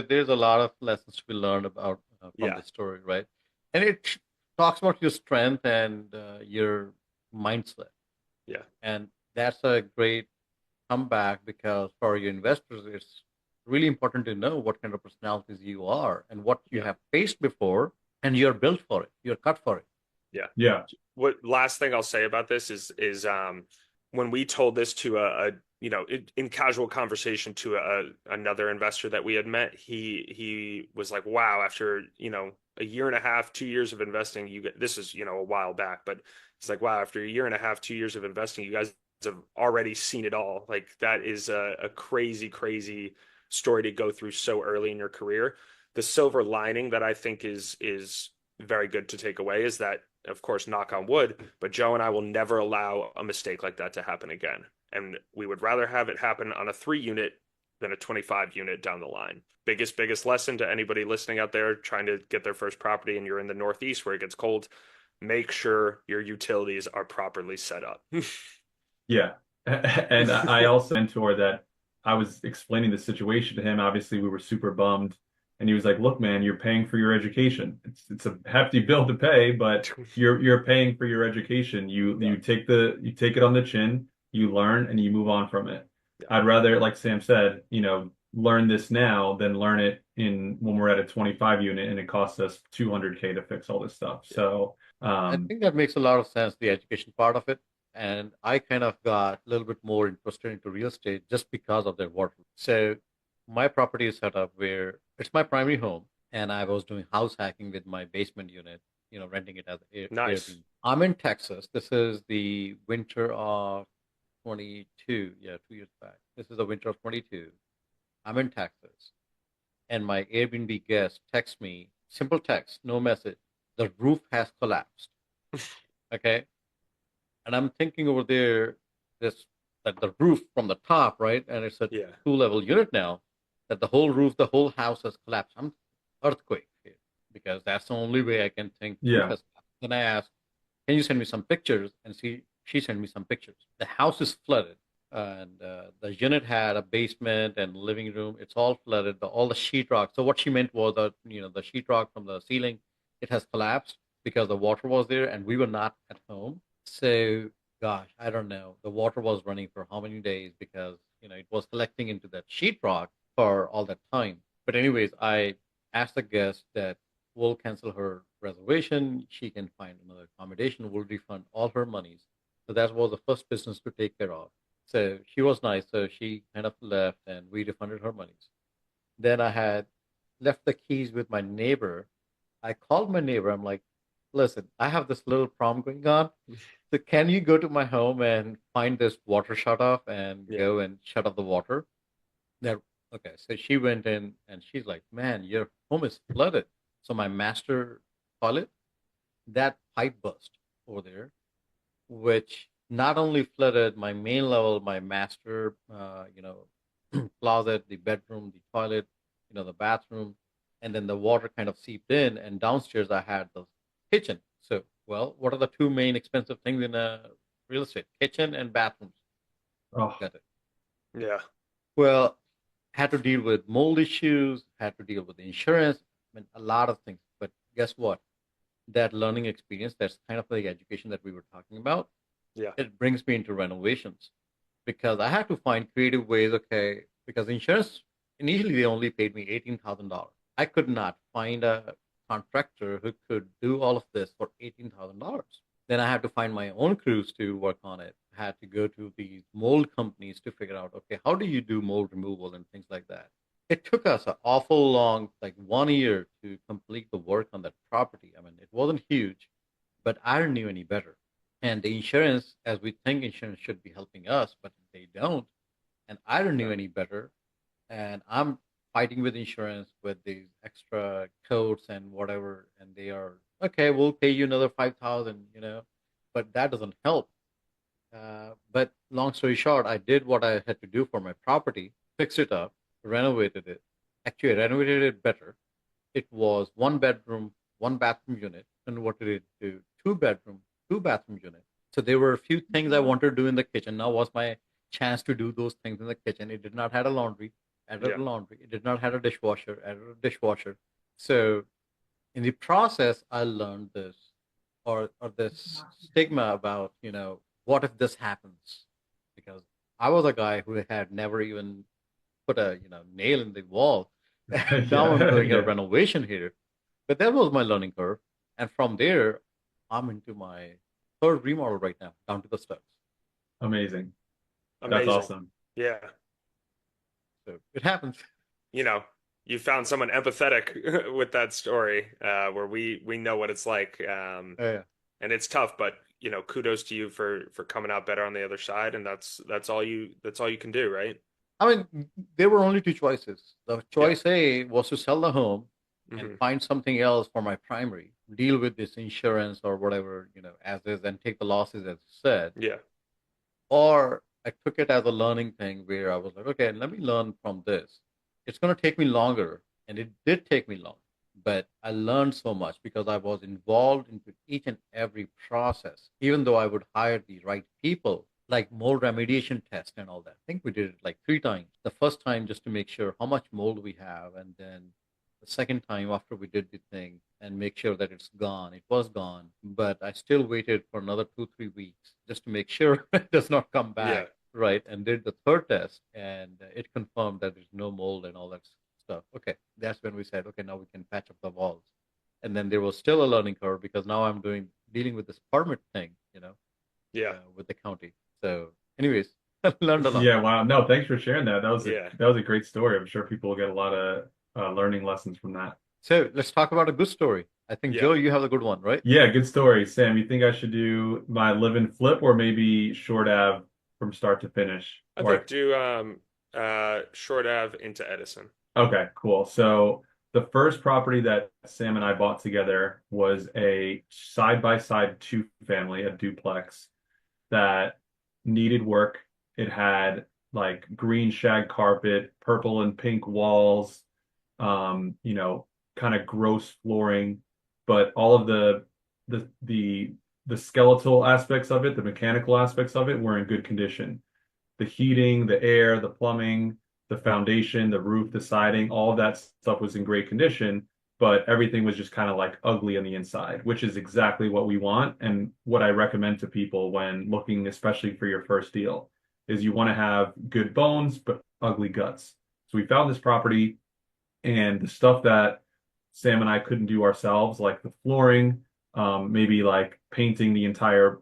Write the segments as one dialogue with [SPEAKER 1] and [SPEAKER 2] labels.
[SPEAKER 1] There's a lot of lessons to be learned about from
[SPEAKER 2] Yeah.
[SPEAKER 1] this story, right? And it talks about your strength and your mindset,
[SPEAKER 2] Yeah.
[SPEAKER 1] and that's a great comeback because for your investors, it's really important to know what kind of personalities you are and what you
[SPEAKER 2] Yeah.
[SPEAKER 1] have faced before, and you're built for it. You're cut for it.
[SPEAKER 2] Yeah.
[SPEAKER 3] Yeah.
[SPEAKER 2] What last thing I'll say about this is when we told this to in casual conversation to another investor that we had met, he was like, wow, after a year and a half, 2 years of investing, this is a while back, but it's like, wow, after a year and a half, 2 years of investing, you guys have already seen it all. Like that is a crazy, crazy story to go through so early in your career. The silver lining that I think is very good to take away is that, of course, knock on wood, but Joe and I will never allow a mistake like that to happen again. And we would rather have it happen on a 3 unit than a 25 unit down the line. Biggest lesson to anybody listening out there trying to get their first property and you're in the Northeast where it gets cold, make sure your utilities are properly set up.
[SPEAKER 3] Yeah. And I also mentor that I was explaining the situation to him. Obviously, we were super bummed. And he was like, "Look, man, you're paying for your education. It's a hefty bill to pay, but you're paying for your education. You
[SPEAKER 2] Yeah.
[SPEAKER 3] you take it on the chin, you learn, and you move on from it.
[SPEAKER 2] Yeah.
[SPEAKER 3] I'd rather, like Sam said, learn this now than learn it in when we're at a 25 unit and it costs us 200K to fix all this stuff.
[SPEAKER 2] Yeah.
[SPEAKER 3] So,
[SPEAKER 1] I think that makes a lot of sense, the education part of it. And I kind of got a little bit more interested into real estate just because of their water. So my property is set up where it's my primary home, and I was doing house hacking with my basement unit, renting it as
[SPEAKER 2] Nice.
[SPEAKER 1] Airbnb. I'm in Texas. This is the winter of 22. Yeah, 2 years back. This is the winter of 22. I'm in Texas, and my Airbnb guest texts me, simple text, no message. The roof has collapsed. Okay. And I'm thinking over there, this that the roof from the top, right? And it's a
[SPEAKER 2] Yeah.
[SPEAKER 1] 2 level unit now, that the whole roof, the whole house has collapsed. I'm earthquake here because that's the only way I can think roof
[SPEAKER 3] yeah.
[SPEAKER 1] has collapsed. Then I asked, can you send me some pictures? And she sent me some pictures. The house is flooded, and the unit had a basement and living room. It's all flooded. All the sheetrock. So what she meant was that the sheetrock from the ceiling, it has collapsed because the water was there, and we were not at home. So gosh, I don't know. The water was running for how many days because it was collecting into that sheetrock for all that time. But anyways, I asked the guest that we'll cancel her reservation. She can find another accommodation. We'll refund all her monies. So that was the first business to take care of. So she was nice. So she kind of left and we refunded her monies. Then I had left the keys with my neighbor. I called my neighbor. I'm like, listen, I have this little problem going on. So can you go to my home and find this water shut off and
[SPEAKER 2] Yeah.
[SPEAKER 1] go and shut off the water? That okay. So she went in and she's like, man, your home is flooded. So my master toilet, that pipe burst over there, which not only flooded my main level, my master, closet, the bedroom, the toilet, the bathroom, and then the water kind of seeped in. And downstairs, I had the kitchen. So, well, what are the two main expensive things in a real estate? Kitchen and bathrooms.
[SPEAKER 3] Oh,
[SPEAKER 1] Got it.
[SPEAKER 2] Yeah.
[SPEAKER 1] Well, had to deal with mold issues, had to deal with insurance, I mean, a lot of things. But guess what? That learning experience, that's kind of the education that we were talking about.
[SPEAKER 2] Yeah.
[SPEAKER 1] It brings me into renovations because I had to find creative ways. Okay, because insurance initially they only paid me $18,000. I could not find a contractor who could do all of this for $18,000. Then I had to find my own crews to work on it. I had to go to these mold companies to figure out, okay, how do you do mold removal and things like that. It took us an awful long, like 1 year, to complete the work on that property. I mean, it wasn't huge, but I didn't knew any better. And the insurance, as we think insurance should be helping us, but they don't. And I don't know
[SPEAKER 2] No.
[SPEAKER 1] any better. And I'm fighting with insurance with these extra codes and whatever. And they are, okay, we'll pay you another 5,000, but that doesn't help. But long story short, I did what I had to do for my property, fixed it up, renovated it. Actually, I renovated it better. It was one bedroom, one bathroom unit, converted it to two bedroom, two bathroom unit. So there were a few things I wanted to do in the kitchen. Now was my chance to do those things in the kitchen. It did not have a laundry. added
[SPEAKER 2] Yeah.
[SPEAKER 1] a laundry. It did not have a dishwasher, added a dishwasher. So in the process, I learned this, or this stigma about, what if this happens? Because I was a guy who had never even put a, nail in the wall. Now I'm
[SPEAKER 3] Yeah,
[SPEAKER 1] doing a
[SPEAKER 3] yeah,
[SPEAKER 1] renovation here. But that was my learning curve. And from there, I'm into my third remodel right now, down to the studs.
[SPEAKER 3] amazing. That's
[SPEAKER 2] Amazing.
[SPEAKER 3] awesome.
[SPEAKER 2] Yeah.
[SPEAKER 1] So it happens.
[SPEAKER 2] You know, you found someone empathetic with that story, where we know what it's like.
[SPEAKER 1] Yeah.
[SPEAKER 2] And it's tough, but kudos to you for coming out better on the other side, and that's all you can do, right?
[SPEAKER 1] I mean, there were only two choices. The
[SPEAKER 2] Yeah.
[SPEAKER 1] choice A was to sell the home and
[SPEAKER 2] Hmm.
[SPEAKER 1] find something else for my primary, deal with this insurance or whatever, as is, and take the losses, as you said.
[SPEAKER 2] Yeah.
[SPEAKER 1] Or I took it as a learning thing where I was like, okay, let me learn from this. It's going to take me longer. And it did take me long, but I learned so much because I was involved into each and every process, even though I would hire the right people, like mold remediation test and all that. I think we did it like 3 times. The first time just to make sure how much mold we have, and then the second time after we did the thing and make sure that it's gone. It was gone, but I still waited for another 2, 3 weeks just to make sure it does not come
[SPEAKER 2] Yeah.
[SPEAKER 1] back, right? And did the third test, and it confirmed that there's no mold and all that stuff. Okay, that's when we said, okay, now we can patch up the walls. And then there was still a learning curve because now I'm dealing with this permit thing,
[SPEAKER 2] Yeah.
[SPEAKER 1] with the county. So, anyways, I learned a lot.
[SPEAKER 3] Yeah, wow. No, thanks for sharing that.
[SPEAKER 2] Yeah.
[SPEAKER 3] That was a great story. I'm sure people will get a lot of learning lessons from that.
[SPEAKER 1] So let's talk about a good story. I think
[SPEAKER 2] Yeah.
[SPEAKER 1] Joe, you have a good one, right?
[SPEAKER 3] Yeah, good story. Sam, you think I should do my live and flip or maybe short av from start to finish?
[SPEAKER 2] I think do short Ave into Edison.
[SPEAKER 3] Okay, cool. So the first property that Sam and I bought together was a side-by-side two-family, a duplex that needed work. It had like green shag carpet, purple and pink walls, um, you know, kind of gross flooring, but all of the the the skeletal aspects of it, the mechanical aspects of it were in good condition. The heating, the air, the plumbing, the foundation, the roof, the siding, all of that stuff was in great condition, but everything was just kind of like ugly on the inside, which is exactly what we want and what I recommend to people when looking, especially for your first deal, is you want to have good bones but ugly guts. So we found this property and the stuff that Sam and I couldn't do ourselves, like the flooring, maybe like painting the entire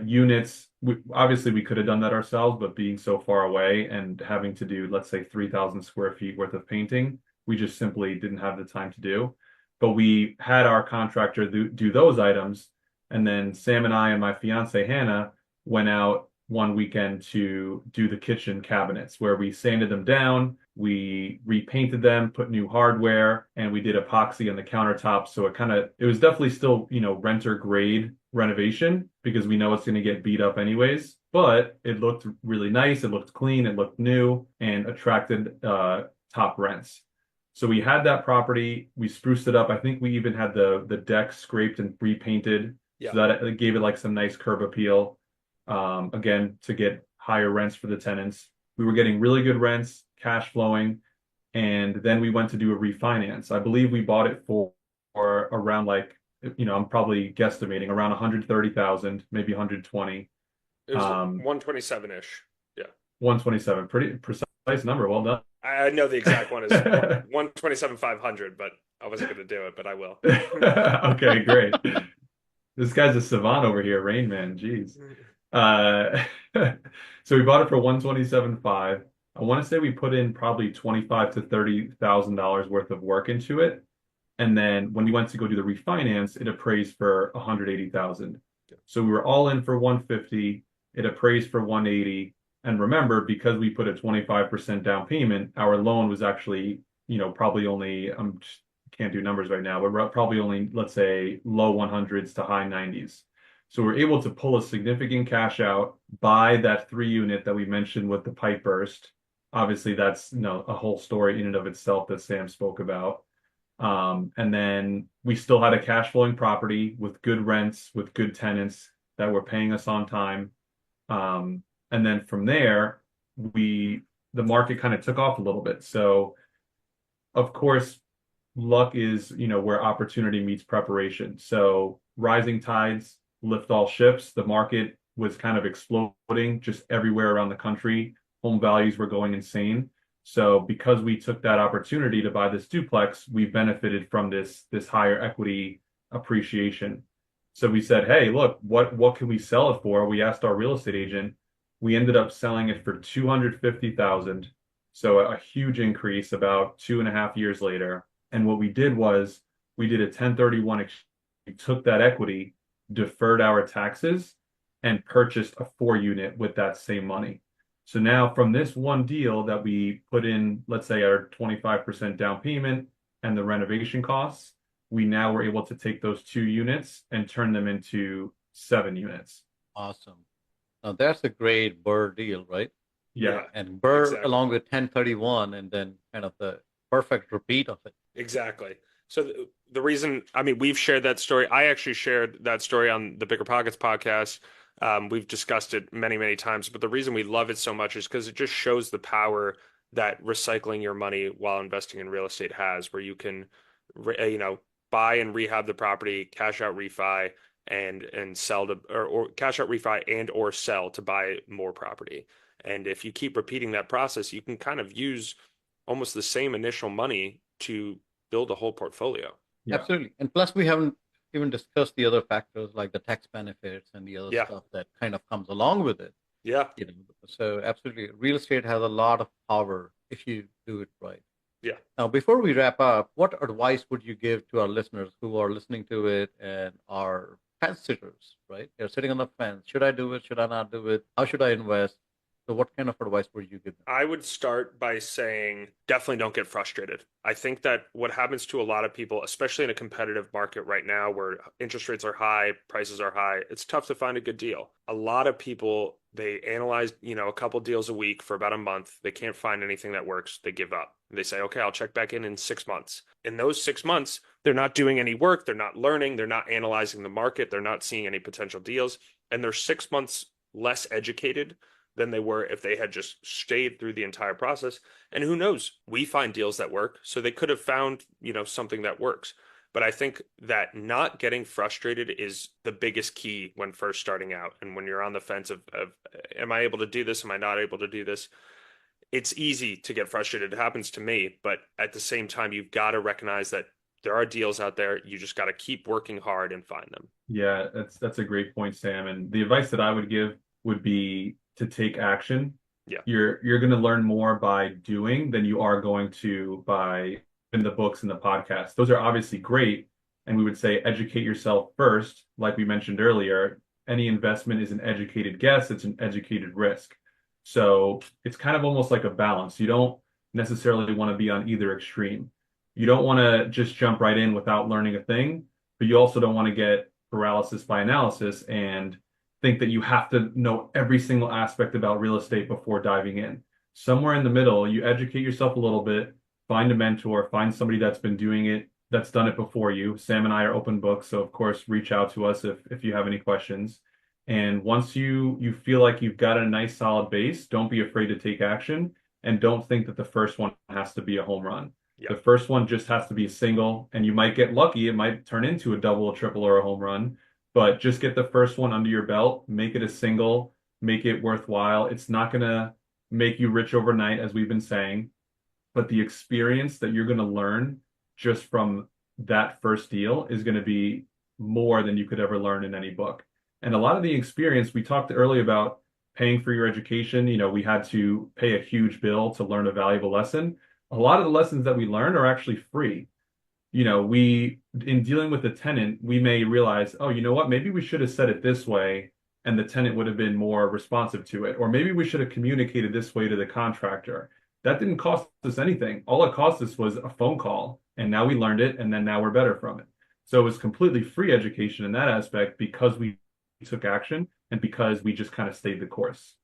[SPEAKER 3] units. Obviously, we could have done that ourselves, but being so far away and having to do, let's say, 3,000 square feet worth of painting, we just simply didn't have the time to do. But we had our contractor do those items. And then Sam and I and my fiance, Hannah, went out one weekend to do the kitchen cabinets where we sanded them down, we repainted them, put new hardware, and we did epoxy on the countertops. So it was definitely still, renter grade renovation because we know it's going to get beat up anyways, but it looked really nice. It looked clean. It looked new and attracted top rents. So we had that property. We spruced it up. I think we even had the deck scraped and repainted
[SPEAKER 2] Yeah.
[SPEAKER 3] so that it gave it like some nice curb appeal. Again, to get higher rents for the tenants. We were getting really good rents, cash flowing, and then we went to do a refinance. I believe we bought it for around like, I'm probably guesstimating around 130,000, maybe 120.
[SPEAKER 2] It was
[SPEAKER 3] Um,
[SPEAKER 2] 127-ish. Yeah.
[SPEAKER 3] 127, pretty precise number. Well done.
[SPEAKER 2] I know the exact one is 127,500, but I wasn't going to do it, but I will.
[SPEAKER 3] Okay, great. This guy's a savant over here, Rain Man. Jeez. Uh, so we bought it for 127.5. I want to say we put in probably 25 to $30,000 worth of work into it. And then when we went to go do the refinance, it appraised for 180,000. So we were all in for 150. It appraised for 180. And remember, because we put a 25% down payment, our loan was actually, probably only, can't do numbers right now, but we're probably only, let's say, low 100s to high 90s. So we're able to pull a significant cash out, buy that 3 unit that we mentioned with the pipe burst. Obviously, that's a whole story in and of itself that Sam spoke about. And then we still had a cash flowing property with good rents, with good tenants that were paying us on time. And then from there, we the market kind of took off a little bit. So of course, luck is, where opportunity meets preparation. So rising tides lift all ships. The market was kind of exploding just everywhere around the country. Home values were going insane. So because we took that opportunity to buy this duplex, we benefited from this higher equity appreciation. So we said, hey, look, what can we sell it for? We asked our real estate agent. We ended up selling it for 250,000. So a huge increase about 2.5 years later. And what we did was we did a 1031 exchange. We took that equity, deferred our taxes, and purchased a 4 unit with that same money. So now from this one deal that we put in, let's say our 25% down payment and the renovation costs, we now were able to take those 2 units and turn them into 7 units.
[SPEAKER 1] Awesome. Now that's a great BRRRR deal, right?
[SPEAKER 3] Yeah.
[SPEAKER 1] And BRRRR
[SPEAKER 2] exactly.
[SPEAKER 1] along with 1031 and then kind of the perfect repeat of it.
[SPEAKER 2] Exactly. So the reason, I mean, we've shared that story. I actually shared that story on the Bigger Pockets podcast. We've discussed it many, many times, but the reason we love it so much is because it just shows the power that recycling your money while investing in real estate has, where you can, buy and rehab the property, cash out refi, and sell to or cash out refi and or sell to buy more property. And if you keep repeating that process, you can kind of use almost the same initial money to build a whole portfolio.
[SPEAKER 3] Yeah.
[SPEAKER 1] Absolutely. And plus, we haven't even discussed the other factors like the tax benefits and the other
[SPEAKER 2] Yeah.
[SPEAKER 1] stuff that kind of comes along with it.
[SPEAKER 2] Yeah.
[SPEAKER 1] So absolutely, real estate has a lot of power if you do it right.
[SPEAKER 2] Yeah.
[SPEAKER 1] Now, before we wrap up, what advice would you give to our listeners who are listening to it and are fence sitters, right? They're sitting on the fence. Should I do it? Should I not do it? How should I invest? So what kind of advice would you give them?
[SPEAKER 2] I would start by saying definitely don't get frustrated. I think that what happens to a lot of people, especially in a competitive market right now where interest rates are high, prices are high, it's tough to find a good deal. A lot of people, they analyze, a couple deals a week for about a month. They can't find anything that works. They give up. They say, okay, I'll check back in 6 months. In those 6 months, they're not doing any work. They're not learning. They're not analyzing the market. They're not seeing any potential deals. And they're 6 months less educated than they were if they had just stayed through the entire process. And who knows, we find deals that work. So they could have found, something that works. But I think that not getting frustrated is the biggest key when first starting out. And when you're on the fence of am I able to do this? Am I not able to do this? It's easy to get frustrated. It happens to me. But at the same time, you've got to recognize that there are deals out there. You just got to keep working hard and find them.
[SPEAKER 3] Yeah, that's a great point, Sam. And the advice that I would give would be to take action.
[SPEAKER 2] Yeah.
[SPEAKER 3] You're going to learn more by doing than you are going to by in the books and the podcast. Those are obviously great. And we would say educate yourself first. Like we mentioned earlier, any investment is an educated guess, it's an educated risk. So it's kind of almost like a balance. You don't necessarily want to be on either extreme. You don't want to just jump right in without learning a thing, but you also don't want to get paralysis by analysis and think that you have to know every single aspect about real estate before diving in. Somewhere in the middle, you educate yourself a little bit, find a mentor, find somebody that's been doing it, that's done it before you. Sam and I are open books, so of course, reach out to us if you have any questions. And once you feel like you've got a nice solid base, don't be afraid to take action, and don't think that the first one has to be a home run.
[SPEAKER 2] Yeah.
[SPEAKER 3] The first one just has to be a single, and you might get lucky. It might turn into a double, a triple, or a home run. But just get the first one under your belt, make it a single, make it worthwhile. It's not going to make you rich overnight, as we've been saying, but the experience that you're going to learn just from that first deal is going to be more than you could ever learn in any book. And a lot of the experience, we talked earlier about paying for your education. We had to pay a huge bill to learn a valuable lesson. A lot of the lessons that we learn are actually free. We, in dealing with the tenant, we may realize, oh, you know what, maybe we should have said it this way and the tenant would have been more responsive to it. Or maybe we should have communicated this way to the contractor. That didn't cost us anything. All it cost us was a phone call. And now we learned it, and then now we're better from it. So it was completely free education in that aspect because we took action and because we just kind of stayed the course.